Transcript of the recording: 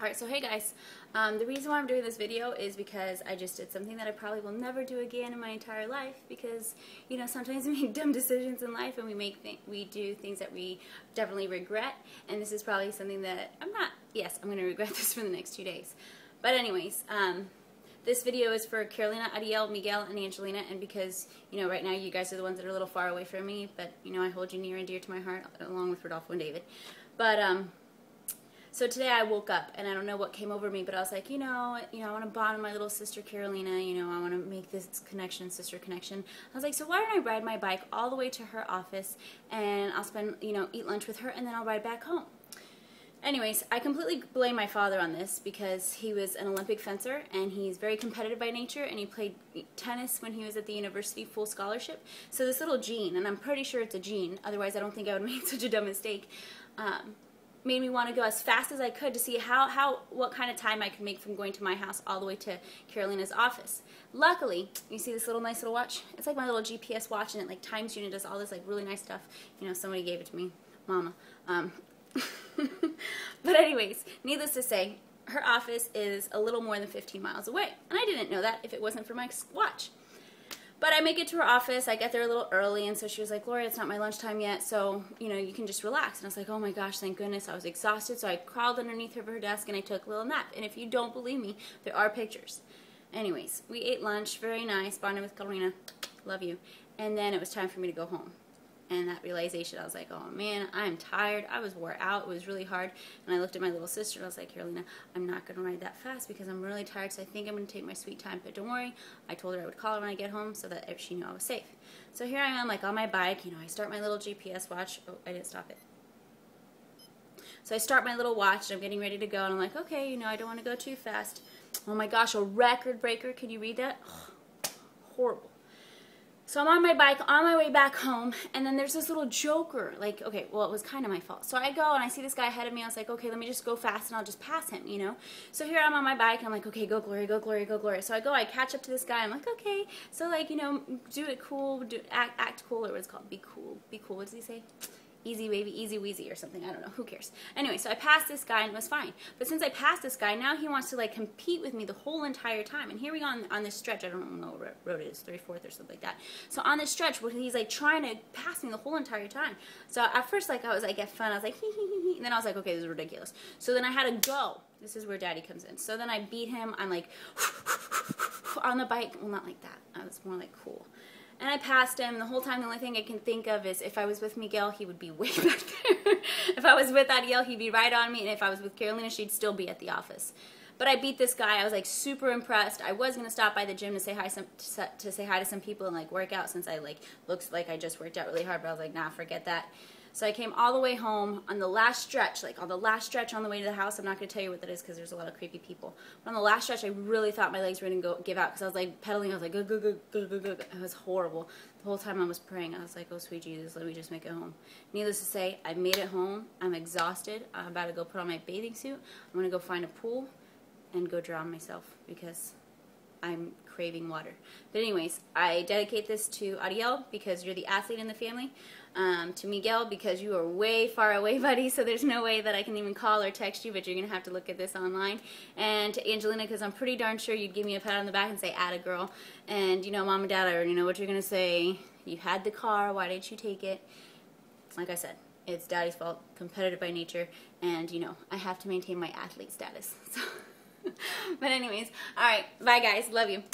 Alright, so hey guys, the reason why I'm doing this video is because I just did something that I probably will never do again in my entire life because, you know, sometimes we make dumb decisions in life and we do things that we definitely regret, and this is probably something that I'm going to regret this for the next 2 days. But anyways, this video is for Carolina, Ariel, Miguel, and Angelina, and because, you know, right now you guys are the ones that are a little far away from me, but, you know, I hold you near and dear to my heart, along with Rodolfo and David. But, so today I woke up, and I don't know what came over me, but I was like, you know, I want to bond with my little sister Carolina, you know, I want to make this connection, sister connection. I was like, so why don't I ride my bike all the way to her office, and I'll spend, you know, eat lunch with her, and then I'll ride back home. Anyways, I completely blame my father on this because he was an Olympic fencer, and he's very competitive by nature, and he played tennis when he was at the university, full scholarship. So this little gene, and I'm pretty sure it's a gene, otherwise I don't think I would make such a dumb mistake, made me want to go as fast as I could to see what kind of time I could make from going to my house all the way to Carolina's office. Luckily, you see this nice little watch? It's like my little GPS watch, and it like times you and it does all this like really nice stuff. You know, somebody gave it to me, Mama. But anyways, needless to say, her office is a little more than 15 miles away, and I didn't know that if it wasn't for my watch. But I make it to her office, I get there a little early, and so she was like, Gloria, it's not my lunchtime yet, so, you know, you can just relax. And I was like, oh my gosh, thank goodness. I was exhausted, so I crawled underneath her desk and I took a little nap. And if you don't believe me, there are pictures. Anyways, we ate lunch, very nice, bonded with Carolina, love you. And then it was time for me to go home. And that realization, I was like, oh man, I'm tired. I was wore out. It was really hard. And I looked at my little sister and I was like, Carolina, I'm not going to ride that fast because I'm really tired, so I think I'm going to take my sweet time. But don't worry, I told her I would call her when I get home so that she knew I was safe. So here I am, like on my bike. You know, I start my little GPS watch. Oh, I didn't stop it. So I start my little watch and I'm getting ready to go. And I'm like, okay, you know, I don't want to go too fast. Oh my gosh, a record breaker. Can you read that? Oh, horrible. So I'm on my bike, on my way back home, and then there's this little joker, like, okay, well, it was kind of my fault. So I go, and I see this guy ahead of me, I was like, okay, let me just go fast, and I'll just pass him, you know? So here I'm on my bike, and I'm like, okay, go Gloria, go Gloria, go Gloria. So I go, I catch up to this guy, I'm like, okay, so like, you know, do it cool, act cool, or what it's called, be cool, what does he say? Easy baby, easy wheezy or something, I don't know, who cares. Anyway, so I passed this guy and it was fine. But since I passed this guy, now he wants to like compete with me the whole entire time. And here we go on this stretch, I don't know what road it is, 34th or something like that. So on this stretch where he's like trying to pass me the whole entire time. So at first like I was like at fun, I was like hee hee hee hee, and then I was like, okay, this is ridiculous. So then I had to go. This is where Daddy comes in. So then I beat him, I'm like on the bike, well not like that, I was more like cool. And I passed him, and the whole time the only thing I can think of is if I was with Miguel, he would be way back there. If I was with Ariel, he'd be right on me, and if I was with Carolina, she'd still be at the office. But I beat this guy. I was like super impressed. I was going to stop by the gym to say hi to some people and like work out since I like looks like I just worked out really hard, but I was like, nah, forget that. So I came all the way home on the last stretch, like on the last stretch on the way to the house. I'm not going to tell you what that is because there's a lot of creepy people. But on the last stretch, I really thought my legs were going to give out because I was like pedaling. I was like, go, go, go, go, go, go. It was horrible. The whole time I was praying, I was like, oh, sweet Jesus, let me just make it home. Needless to say, I made it home. I'm exhausted. I'm about to go put on my bathing suit. I'm going to go find a pool and go drown myself because I'm craving water. But anyways, I dedicate this to Ariel because you're the athlete in the family, to Miguel because you are way far away, buddy, so there's no way that I can even call or text you, but you're going to have to look at this online, and to Angelina because I'm pretty darn sure you'd give me a pat on the back and say, atta girl, and you know, Mom and Dad, I already know what you're going to say. You had the car, why didn't you take it? Like I said, it's Daddy's fault, competitive by nature, and you know, I have to maintain my athlete status. So. But anyways, alright, bye guys, love you.